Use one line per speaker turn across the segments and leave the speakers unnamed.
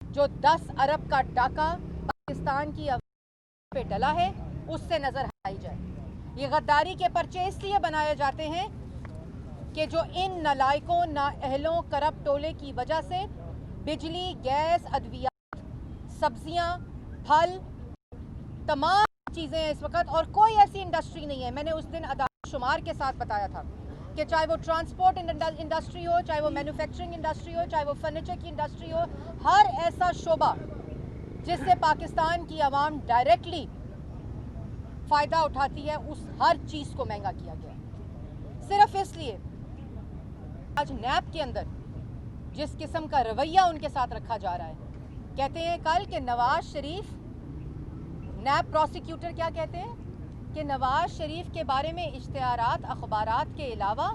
जो 10 अरब का डाका पाकिस्तान की आवाम पे डला है उससे नज़र हटाई जाए। ये गद्दारी के पर्चे इसलिए बनाए जाते हैं कि जो इन नालायकों, नाअहलों, करप्ट टोले की वजह से बिजली, गैस, अद्वियात, सब्जियां, फल, तमाम चीज़ें इस वक्त, और कोई ऐसी इंडस्ट्री नहीं है, मैंने उस दिन अदाद शुमार के साथ बताया था कि चाहे वो ट्रांसपोर्ट इंडस्ट्री हो, चाहे वो मैन्युफैक्चरिंग इंडस्ट्री हो, चाहे वो फर्नीचर की इंडस्ट्री हो, हर ऐसा शोबा जिससे पाकिस्तान की आवाम डायरेक्टली फ़ायदा उठाती है, उस हर चीज़ को महंगा किया गया है। सिर्फ इसलिए आज नैब के अंदर जिस किस्म का रवैया उनके साथ रखा जा रहा है, कहते हैं कल कि नवाज शरीफ, नैब प्रोसिक्यूटर क्या कहते हैं कि नवाज शरीफ के बारे में इश्तिहारात, अखबारात के अलावा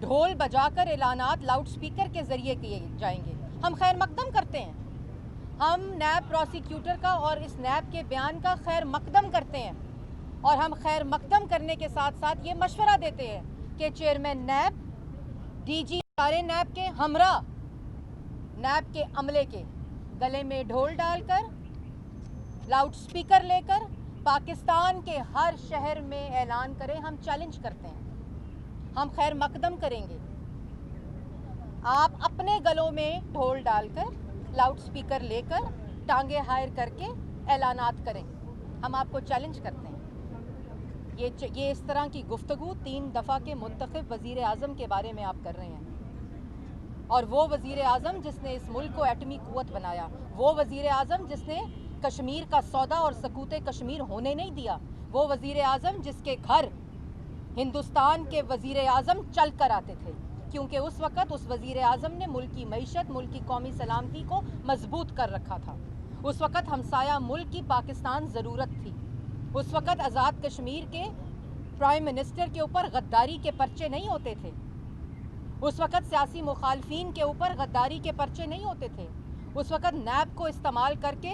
ढोल बजाकर ऐलानात लाउड स्पीकर के ज़रिए किए जाएंगे। हम खैर मकदम करते हैं, हम नैब प्रोसिक्यूटर का और इस नैब के बयान का खैर मकदम करते हैं, और हम खैर मकदम करने के साथ साथ ये मशवरा देते हैं कि चेयरमैन नैब, डीजी सारे नैब के हमरा नैब के अमले के गले में ढोल डालकर, लाउड स्पीकर लेकर पाकिस्तान के हर शहर में ऐलान करें। हम चैलेंज करते हैं, हम खैर मकदम करेंगे। आप अपने गलों में ढोल डालकर, लाउड स्पीकर लेकर, टांगे हायर करके ऐलानात करें, हम आपको चैलेंज करते हैं। ये इस तरह की गुफ्तगू 3 दफ़ा के मुंतखब वज़ीर आज़म के बारे में आप कर रहे हैं, और वो वज़ीर आज़म जिसने इस मुल्क को एटमी कुव्वत बनाया, वो वज़ीर आज़म जिसने कश्मीर का सौदा और सकूते कश्मीर होने नहीं दिया, वो वज़ीर आज़म जिसके घर हिंदुस्तान के वज़ीर आज़म चल कर आते थे, क्योंकि उस वक़्त उस वज़ीर आज़म ने मुल्क की मईशत, मुल्क की कौमी सलामती को मजबूत कर रखा था। उस वक़्त हमसाया मुल्क की पाकिस्तान ज़रूरत थी। उस वक़्त आज़ाद कश्मीर के प्राइम मिनिस्टर के ऊपर गद्दारी के पर्चे नहीं होते थे। उस वक़्त सियासी मुखालफीन के ऊपर गद्दारी के पर्चे नहीं होते थे। उस वक़्त नैब को इस्तेमाल करके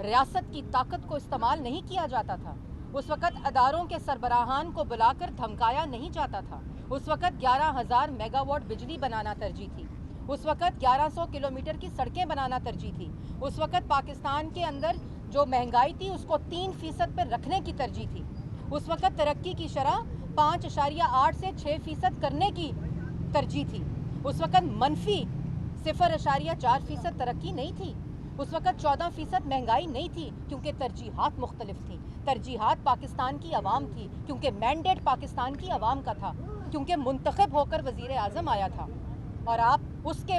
रियासत की ताकत को इस्तेमाल नहीं किया जाता था। उस वक़्त अदारों के सरबराहान को बुलाकर धमकाया नहीं जाता था। उस वक़्त 11,000 मेगावाट बिजली बनाना तरजीह थी। उस वक़्त 1100 किलोमीटर की सड़कें बनाना तरजीह थी। उस वक़्त पाकिस्तान के अंदर जो महंगाई थी उसको 3% पर रखने की तरजीह थी। उस वक़्त तरक्की की शरह 5.8 से 6% करने की तरजीह थी। उस वक़्त मनफी 0.4% तरक्की नहीं थी। उस वक़्त 14% महंगाई नहीं थी, क्योंकि तरजीहात मुख्तलिफ थी। तरजीहात पाकिस्तान की आवाम थी, क्योंकि मैंडेट पाकिस्तान की आवाम का था, क्योंकि मुंतखब होकर वज़ीर आज़म आया था। और आप उसके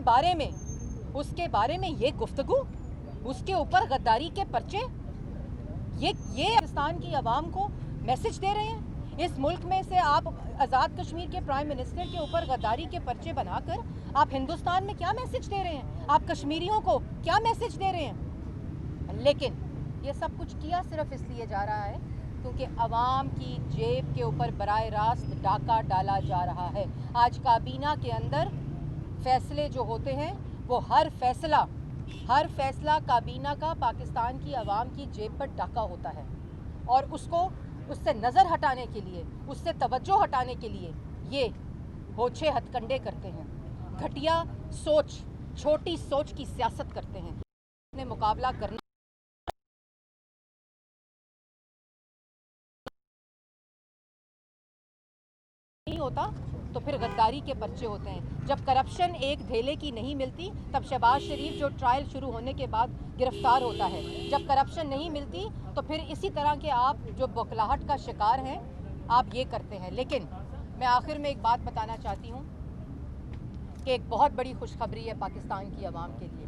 बारे में ये गुफ्तगू, उसके ऊपर गद्दारी के पर्चे, ये पाकिस्तान की आवाम को मैसेज दे रहे हैं। इस मुल्क में से आप आज़ाद कश्मीर के प्राइम मिनिस्टर के ऊपर गद्दारी के पर्चे बनाकर आप हिंदुस्तान में क्या मैसेज दे रहे हैं? आप कश्मीरियों को क्या मैसेज दे रहे हैं? लेकिन ये सब कुछ किया सिर्फ इसलिए जा रहा है क्योंकि आवाम की जेब के ऊपर बराह रास्त डाका डाला जा रहा है। आज काबीना के अंदर फैसले जो होते हैं, वो हर फैसला काबीना का पाकिस्तान की आवाम की जेब पर डाका होता है, और उससे नज़र हटाने के लिए, उससे तवज्जो हटाने के लिए ये होछे हथकंडे करते हैं, घटिया सोच, छोटी सोच की सियासत करते हैं। अपने मुकाबला करना नहीं होता तो फिर गद्दारी के पर्चे होते हैं। जब करप्शन एक धेले की नहीं मिलती, तब शहबाज शरीफ जो ट्रायल शुरू होने के बाद गिरफ्तार होता है। जब करप्शन नहीं मिलती तो फिर इसी तरह के आप जो बौखलाहट का शिकार हैं, आप ये करते हैं। लेकिन मैं आखिर में एक बात बताना चाहती हूँ कि एक बहुत बड़ी खुशखबरी है पाकिस्तान की आवाम के लिए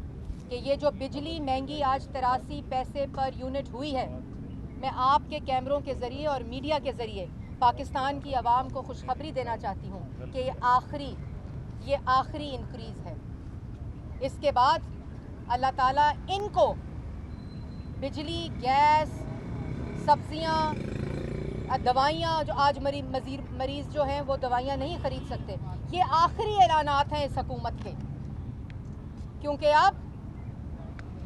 कि ये जो बिजली महंगी आज 83 पैसे पर यूनिट हुई है, मैं आपके कैमरों के ज़रिए और मीडिया के ज़रिए पाकिस्तान की आवाम को खुशखबरी देना चाहती हूँ कि ये आखिरी इंक्रीज़ है। इसके बाद अल्लाह ताला इनको बिजली, गैस, सब्ज़ियाँ, दवाइयाँ, जो आज मरीज़ जो हैं वो दवाइयाँ नहीं ख़रीद सकते, ये आखिरी ऐलानात हैं इस हुकूमत के। क्योंकि अब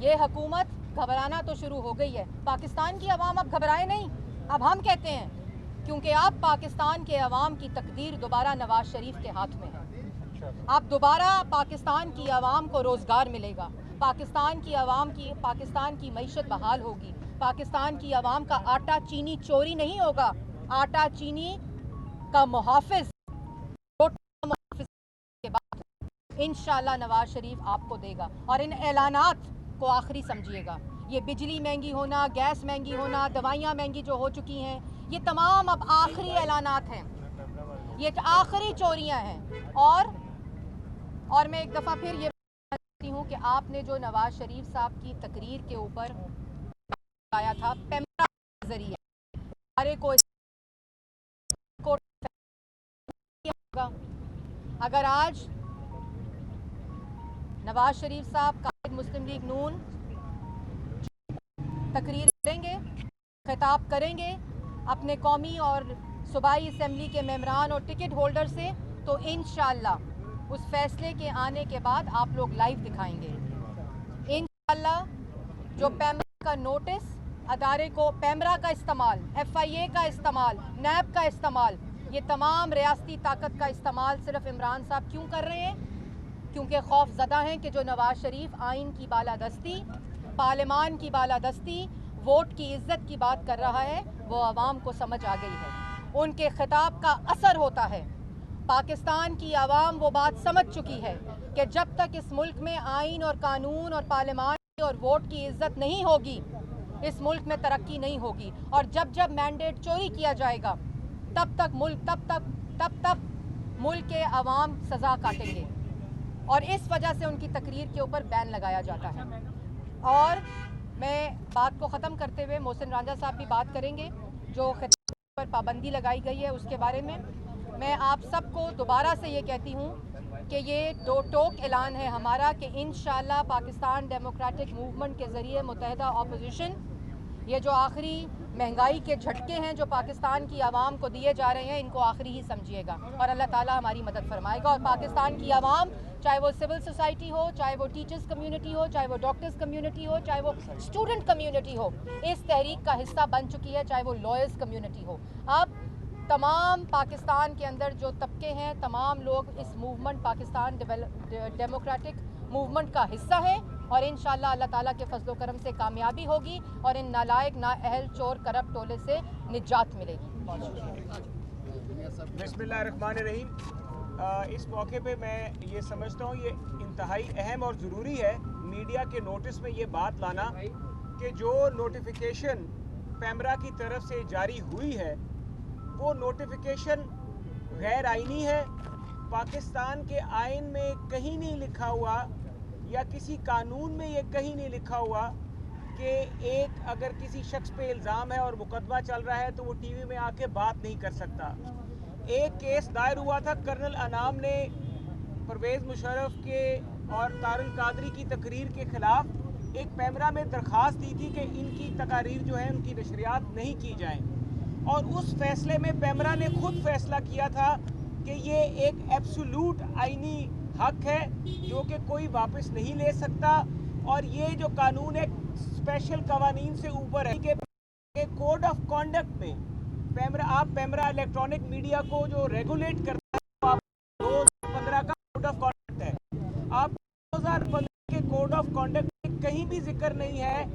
ये हुकूमत घबराना तो शुरू हो गई है। पाकिस्तान की आवाम अब घबराए नहीं, अब हम कहते हैं, क्योंकि अब पाकिस्तान के अवाम की तकदीर दोबारा नवाज शरीफ के हाथ में है। अब दोबारा पाकिस्तान की आवाम को रोज़गार मिलेगा, पाकिस्तान की मईशत बहाल होगी, पाकिस्तान की आवाम का आटा चीनी चोरी नहीं होगा, आटा चीनी का मुहाफिज के बाद इंशाल्लाह नवाज शरीफ आपको देगा। और इन ऐलानात को आखिरी समझिएगा, ये बिजली महंगी होना, गैस महंगी होना, दवाइयाँ महंगी जो हो चुकी हैं, ये तमाम अब आखिरी ऐलानात हैं, ये आखिरी चोरियाँ हैं। और मैं एक दफ़ा फिर ये कहती हूँ कि आपने जो नवाज शरीफ साहब की तकरीर के ऊपर आया था पेमरा के ज़रिए सारे को अगर आज नवाज शरीफ साहब कायद मुस्लिम लीग नून तकरीर करेंगे, खिताब करेंगे अपने कौमी और सूबाई असम्बली के मेंबरान और टिकट होल्डर से, तो इंशाअल्लाह उस फैसले के आने के बाद आप लोग लाइव दिखाएंगे इंशाअल्लाह। जो पेमरा का नोटिस अदारे को, पेमरा का इस्तेमाल, FIA का इस्तेमाल, नैब का इस्तेमाल, ये तमाम रियासती ताकत का इस्तेमाल सिर्फ इमरान साहब क्यों कर रहे हैं? क्योंकि खौफ ज़दा हैं कि जो नवाज शरीफ आइन की बालादस्ती, पार्लिमान की बालादस्ती, वोट की इज्जत की बात कर रहा है, वो आवाम को समझ आ गई है, उनके खिताब का असर होता है। पाकिस्तान की आवाम वो बात समझ चुकी है कि जब तक इस मुल्क में आइन और कानून और पार्लिमान और वोट की इज्जत नहीं होगी, इस मुल्क में तरक्की नहीं होगी। और जब जब मैंडेट चोरी किया जाएगा तब तक मुल्क के अवाम सज़ा काटेंगे, और इस वजह से उनकी तकरीर के ऊपर बैन लगाया जाता है। और मैं बात को ख़त्म करते हुए, मोहसिन रांझा साहब भी बात करेंगे, जो खिताब पर पाबंदी लगाई गई है उसके बारे में। मैं आप सबको दोबारा से ये कहती हूँ कि ये दो टोक ऐलान है हमारा कि इंशाअल्लाह पाकिस्तान डेमोक्रेटिक मूवमेंट के ज़रिए मुत्तहिदा अपोजिशन, ये जो आखिरी महंगाई के झटके हैं जो पाकिस्तान की आवाम को दिए जा रहे हैं, इनको आखिरी ही समझिएगा और अल्लाह ताला हमारी मदद फरमाएगा। और पाकिस्तान की आवाम, चाहे वो सिविल सोसाइटी हो, चाहे वो टीचर्स कम्युनिटी हो, चाहे वो डॉक्टर्स कम्युनिटी हो, चाहे वो स्टूडेंट कम्युनिटी हो, इस तहरीक का हिस्सा बन चुकी है, चाहे वो लॉयर्स कम्युनिटी हो। अब तमाम पाकिस्तान के अंदर जो तबके हैं, तमाम लोग इस मूवमेंट, पाकिस्तान डेमोक्रेटिक मूवमेंट का हिस्सा है, और इंशाअल्लाह अल्लाह ताला के फजलो करम से कामयाबी होगी और इन नालायक, नाअहल, चोर, करप्ट टोले से निजात मिलेगी।
बिस्मिल्लाहिर्रहमानिर्रहीम। इस मौके पे मैं ये समझता हूँ ये इंतहाई अहम और ज़रूरी है मीडिया के नोटिस में ये बात लाना कि जो नोटिफिकेशन पेमरा की तरफ से जारी हुई है वो नोटिफिकेशन गैर आइनी है। पाकिस्तान के आइन में कहीं नहीं लिखा हुआ या किसी कानून में ये कहीं नहीं लिखा हुआ कि एक अगर किसी शख्स पे इल्ज़ाम है और मुकदमा चल रहा है तो वो टीवी में आके बात नहीं कर सकता। एक केस दायर हुआ था, कर्नल अनाम ने परवेज़ मुशर्रफ के और तारुल कादरी की तकरीर के ख़िलाफ़ एक पेमरा में दरख्वास्त दी थी कि इनकी तकारीर जो है उनकी नशरियात नहीं की जाएँ, और उस फैसले में पेमरा ने खुद फैसला किया था कि ये एक एब्सोल्यूट आइनी हक है जो कि कोई वापस नहीं ले सकता, और ये जो कानून है स्पेशल कवानीन से ऊपर है कि कोड ऑफ कॉन्डक्ट में पेमरा इलेक्ट्रॉनिक मीडिया को जो रेगुलेट करता है आप 2015 का कोड ऑफ कॉन्डक्ट है। आप 2015 के कोड ऑफ कॉन्डक्ट में कहीं भी जिक्र नहीं है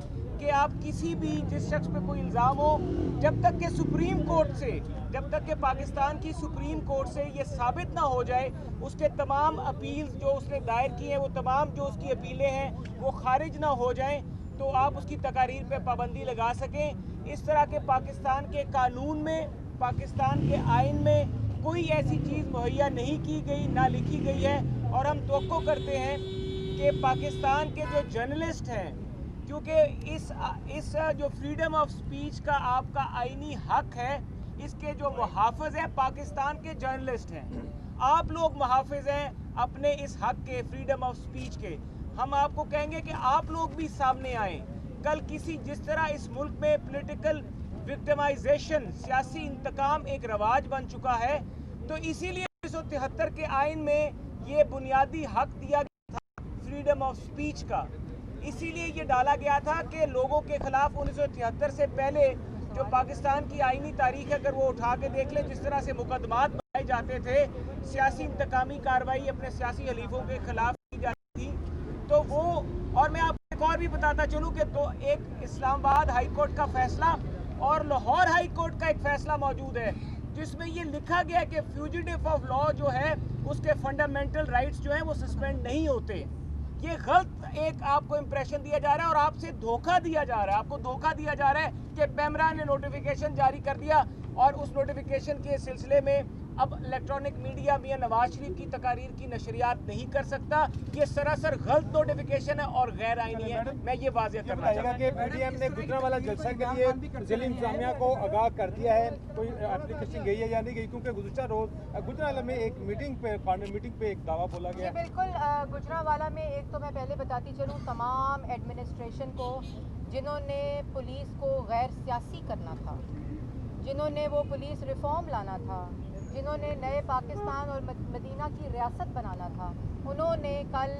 कि आप किसी भी जिस शख्स पे कोई इल्ज़ाम हो, जब तक कि सुप्रीम कोर्ट से, जब तक कि पाकिस्तान की सुप्रीम कोर्ट से ये साबित ना हो जाए, उसके तमाम अपील्स जो उसने दायर की हैं, वो तमाम जो उसकी अपीलें हैं वो खारिज ना हो जाएं, तो आप उसकी तकारीर पे पाबंदी लगा सकें। इस तरह के पाकिस्तान के कानून में, पाकिस्तान के आइन में कोई ऐसी चीज़ मुहैया नहीं की गई, ना लिखी गई है। और हम तवक्को करते हैं कि पाकिस्तान के जो जर्नलिस्ट हैं, क्योंकि इस जो फ्रीडम ऑफ स्पीच का आपका आइनी हक है, इसके जो मुहाफ़िज़ हैं पाकिस्तान के जर्नलिस्ट हैं। आप लोग मुहाफ़िज़ हैं अपने इस हक के, फ्रीडम ऑफ स्पीच के। हम आपको कहेंगे कि आप लोग भी सामने आएँ। कल किसी, जिस तरह इस मुल्क में पॉलिटिकल विक्टिमाइजेशन, सियासी इंतकाम एक रवाज बन चुका है, तो इसीलिए 1973 के आइन में ये बुनियादी हक दिया गया था फ्रीडम ऑफ स्पीच का। इसीलिए ये डाला गया था कि लोगों के खिलाफ 1973 से पहले जो पाकिस्तान की आईनी तारीख है, अगर वो उठा के देख ले, जिस तरह से मुकदमात जाते थे, सियासी इंतकामी कार्रवाई अपने सियासी हलीफों के खिलाफ की जाती थी, तो वो, और मैं आपको एक और भी बताता चलूँ कि तो एक इस्लामाबाद हाई कोर्ट का फैसला और लाहौर हाई कोर्ट का एक फैसला मौजूद है जिसमें ये लिखा गया है कि फ्यूजिटिव ऑफ लॉ जो है उसके फंडामेंटल राइट्स जो हैं वो सस्पेंड नहीं होते। ये गलत एक आपको इंप्रेशन दिया जा रहा है और आपसे धोखा दिया जा रहा है, आपको धोखा दिया जा रहा है कि पेमरा ने नोटिफिकेशन जारी कर दिया और उस नोटिफिकेशन के सिलसिले में अब इलेक्ट्रॉनिक मीडिया मियां नवाज शरीफ की तकारीर की नशरियात नहीं कर सकता। ये सरासर गलत नोटिफिकेशन है और गैर आईनी है, मैं ये वाज़ेह करना चाहता हूं
कि पीडीएम ने गुजरांवाला जलसा के लिए जिला इंतजामिया को आगाह कर दिया है, कोई एप्लीकेशन गई है या नहीं गई, क्योंकि गुज़श्ता रोज गुजरांवाला में एक मीटिंग पे एक दावा बोला गया।
बिल्कुल, गुजरांवाला में एक तो मैं पहले बताती चलूँ तमाम एडमिनिस्ट्रेशन को जिन्होंने पुलिस को गैर सियासी करना था, जिन्होंने वो पुलिस रिफॉर्म लाना था, जिन्होंने नए पाकिस्तान और मदीना की रियासत बनाना था, उन्होंने कल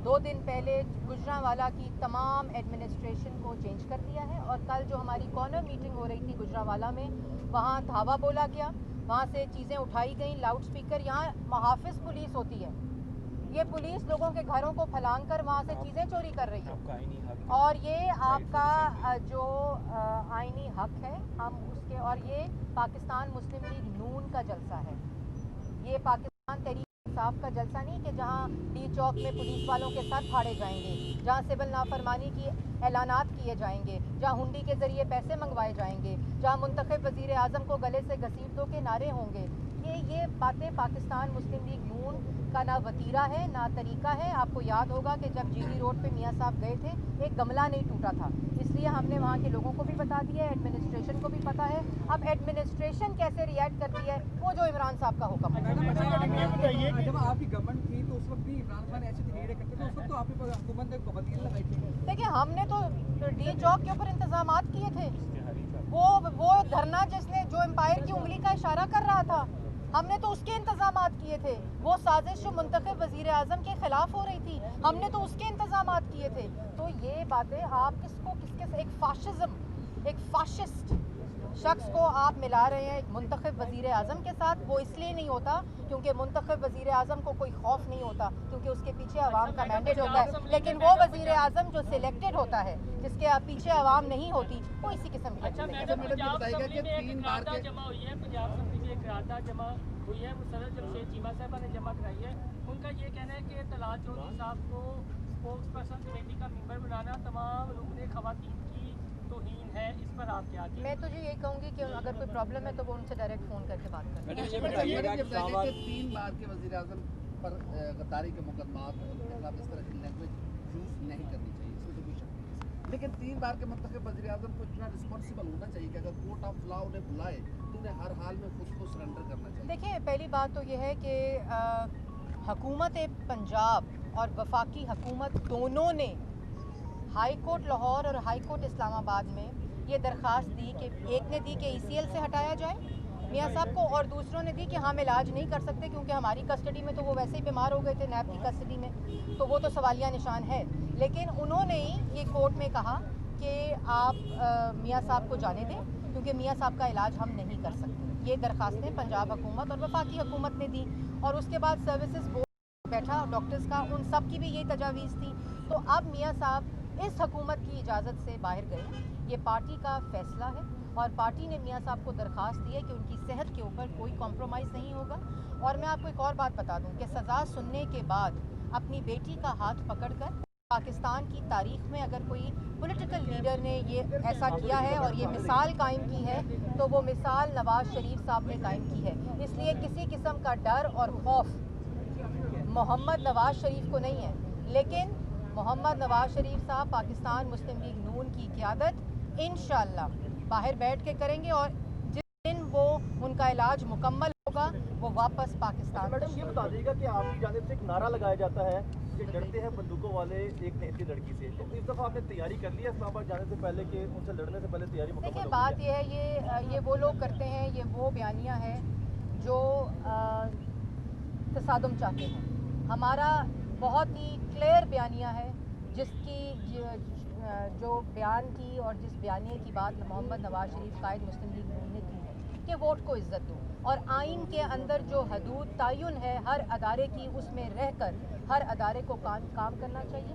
2 दिन पहले गुजरांवाला की तमाम एडमिनिस्ट्रेशन को चेंज कर दिया है। और कल जो हमारी कॉर्नर मीटिंग हो रही थी गुजरांवाला में, वहाँ धावा बोला गया, वहाँ से चीज़ें उठाई गई, लाउड स्पीकर, यहाँ मुहाफिज पुलिस होती है, ये पुलिस लोगों के घरों को फलांग कर वहाँ से चीज़ें चोरी कर रही है और ये आपका जो आईनी हक है हम उसके, और ये पाकिस्तान मुस्लिम लीग नून का जलसा है, ये पाकिस्तान तहरीक इंसाफ का जलसा नहीं कि जहाँ डी चौक में पुलिस वालों के साथ फाड़े जाएंगे, जहाँ सिविल नाफरमानी की ऐलानात किए जाएंगे, जहाँ हुंडी के ज़रिए पैसे मंगवाए जाएंगे, जहाँ मुंतखब वज़ीर आज़म को गले से घसीट दो के नारे होंगे। ये बातें पाकिस्तान मुस्लिम लीग नून का ना वतीरा है ना तरीका है। आपको याद होगा कि जब जीडी रोड पे मियाँ साहब गए थे एक गमला नहीं टूटा था, इसलिए हमने वहाँ के लोगों को भी बता दिया है, एडमिनिस्ट्रेशन को भी पता है। अब एडमिनिस्ट्रेशन कैसे रिएक्ट करती है वो जो इमरान साहब का हुक्म है।
जब आपकी गवर्नमेंट थी तो उस वक्त भी इमरान खान ऐसे तरीके करते थे, उस वक्त तो आपकी हुकूमत ने पाबंदी लगाई थी।
देखिए, हमने तो डी चौक के ऊपर इंतजामात किए थे, वो धरना जिसने जो एम्पायर की उंगली का इशारा कर रहा था, हमने तो उसके इंतजामात किए थे। वो साजिश जो मुंतखब वज़ीर आज़म के खिलाफ हो रही थी, हमने तो उसके इंतजामात किए थे। तो ये बातें आप किसके एक फाशिज्म, एक फाशिस्ट शख्स को आप मिला रहे हैं मुंतखब वज़ीर आज़म के साथ। वो इसलिए नहीं होता क्योंकि मुंतखब वज़ीर आज़म को कोई खौफ नहीं होता, क्योंकि उसके पीछे अवाम का मैंडेट होता है। लेकिन वो वज़ीर आज़म जो सिलेक्टेड होता है, जिसके पीछे अवाम नहीं होती, वो इसी किस्म की
जमा हुई है, सदर जमशेद चीमा साहबा ने जमा कराई है। उनका ये कहना है कि तलाल चौधरी साहब को स्पोक्स पर्सन कमेटी का मेंबर बनाना तमाम रुकने खवातीन की तौहीन है, इस पर आप क्या कहते हैं?
मैं तुझे यही कहूँगी कि अगर कोई प्रॉब्लम है तो वो उनसे डायरेक्ट फ़ोन करके बात करें।
3 बार के वज़ीर आज़म पर गद्दारी के मुकदमात इस तरह की लैंग्वेज यूज़ नहीं करनी चाहिए, इसमें तो कोई शक नहीं, लेकिन 3 बार के मुंतखब वज़ीर आज़म को इतना रिस्पॉन्सिबल होना चाहिए कि अगर कोर्ट ऑफ लॉ उन्हें बुलाए तो उन्हें हर हाल में खुद को सरेंडर करना चाहिए।
देखिए, पहली बात तो यह है कि हुकूमत पंजाब और वफाकी हुकूमत दोनों ने हाई कोर्ट लाहौर और हाई कोर्ट इस्लामाबाद में ये दरख्वास्त दी कि एक ने दी कि ECL से हटाया जाए मियाँ साहब को, और दूसरों ने दी कि हम इलाज नहीं कर सकते क्योंकि हमारी कस्टडी में तो वो वैसे ही बीमार हो गए थे, नैब की कस्टडी में, तो वो तो सवालिया निशान है। लेकिन उन्होंने ही ये कोर्ट में कहा कि आप मियाँ साहब को जाने दें क्योंकि मियाँ साहब का इलाज हम नहीं कर सकते। ये दरख्वास्तें पंजाब हुकूमत और वफाकी हुकूमत ने दी, और उसके बाद सर्विसेज बोर्ड बैठा डॉक्टर्स का, उन सब की भी यही तजावीज़ थी। तो अब मियाँ साहब इस हुकूमत की इजाज़त से बाहर गए, ये पार्टी का फैसला है और पार्टी ने मियाँ साहब को दरख्वास्त दी है कि उनकी सेहत के ऊपर कोई कॉम्प्रोमाइज़ नहीं होगा। और मैं आपको एक और बात बता दूं कि सज़ा सुनने के बाद अपनी बेटी का हाथ पकड़कर पाकिस्तान की तारीख में अगर कोई पॉलिटिकल लीडर ने ये ऐसा किया है और ये मिसाल कायम की है, तो वो मिसाल नवाज़ शरीफ साहब ने कायम की है। इसलिए किसी किस्म का डर और खौफ मोहम्मद नवाज़ शरीफ को नहीं है, लेकिन मोहम्मद नवाज़ शरीफ साहब पाकिस्तान मुस्लिम लीग नून की क़यादत इंशाअल्लाह बाहर बैठ के करेंगे, और जिस दिन वो उनका इलाज मुकम्मल होगा वो वापस पाकिस्तान।
मैडम, ये बता दीजिएगा कि आपकी जानिब से एक नारा लगाया जाता है कि डरते हैं बंदूकों वाले एक ऐसी लड़की से, तो इस दफ़ा आपने तैयारी कर ली है इस्लामाबाद जाने से पहले कि उनसे लड़ने से पहले तैयारी मुकम्मल?
देखिए, बात यह है, ये वो लोग करते हैं, ये वो बयानियाँ हैं जो तसादुम चाहते हैं। हमारा बहुत ही क्लियर बयानिया है जिसकी जो बयान की और जिस बयानिए की बात मोहम्मद नवाज़ शरीफ कायद मुस्लिम लीग नून ने की है کہ ووٹ کو عزت دو اور آئین کے اندر جو حدود تعین ہے ہر ادارے کی اس میں رہ کر ہر ادارے کو کام کرنا چاہیے.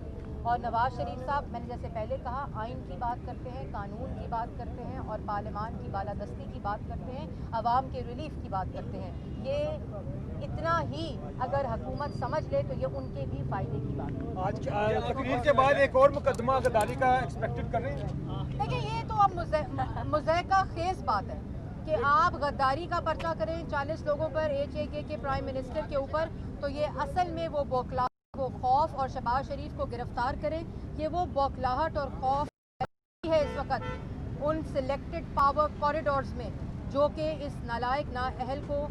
اور نواز شریف صاحب میں نے جیسے پہلے کہا آئین کی بات کرتے ہیں, قانون کی بات کرتے ہیں اور پارلیمان کی بالادستی کی بات کرتے ہیں, عوام کے ریلیف کی بات کرتے ہیں. یہ اتنا ہی اگر حکومت سمجھ لے تو یہ ان کے بھی فائدے کی بات ہے.
آج تقریر کے بعد ایک اور مقدمہ غداری کا ایکسپیکٹڈ کر رہے ہیں.
دیکھیں یہ تو اب مضحکہ خیز بات ہے کہ آپ غداری کا پرچہ کریں 40 لوگوں پر HAK کے پرائم منسٹر کے اوپر, تو یہ اصل میں وہ بوکھلا وہ خوف اور شہباز شریف کو گرفتار کریں. یہ وہ بوکھلاہٹ اور خوف ہے اس وقت ان سلیکٹڈ پاور کوریڈورز میں جو کہ اس نالائق نااہل کو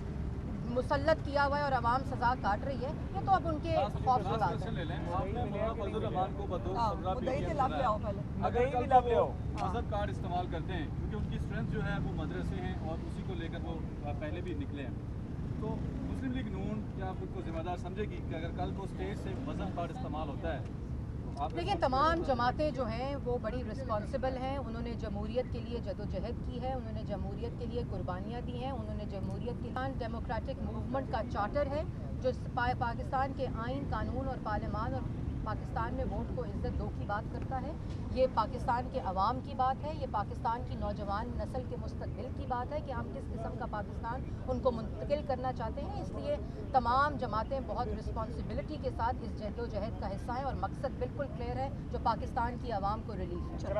مسلط کیا ہوا ہے اور عوام سزا کاٹ رہی ہے. یہ تو اب ان کے خوف کی بات ہے.
مذہب کارڈ استعمال کرتے ہیں کیونکہ ان کی اسٹرینتھ جو ہے وہ مدرسے ہیں اور اسی کو لے کر وہ پہلے بھی نکلے ہیں. تو مسلم لیگ نون کیا خود کو ذمہ دار سمجھے گی کہ اگر کل کو اسٹیج سے مذہب کارڈ استعمال ہوتا ہے؟
دیکھیں تمام جماعتیں جو ہیں وہ بڑی رسپانسبل ہیں. انہوں نے جمہوریت کے لیے جدوجہد کی ہے, انہوں نے جمہوریت کے لیے قربانیاں دی ہیں, انہوں نے جمہوریت کے ڈیموکریٹک موومنٹ کا چارٹر ہے جو پاکستان کے آئین, قانون اور پارلیمان اور پاکستان میں ووٹ کو عزت دو کی بات کرتا ہے. یہ پاکستان کے عوام کی بات ہے, یہ پاکستان کی نوجوان نسل کے مستقبل کی بات ہے کہ ہم کس قسم کا پاکستان ان کو منتقل کرنا چاہتے ہیں. اس لیے تمام جماعتیں بہت رسپانسبلٹی کے ساتھ اس جہد و جہد کا حصہ ہیں اور مقصد بالکل کلیئر ہے جو پاکستان کی عوام کو ریلیف ہے.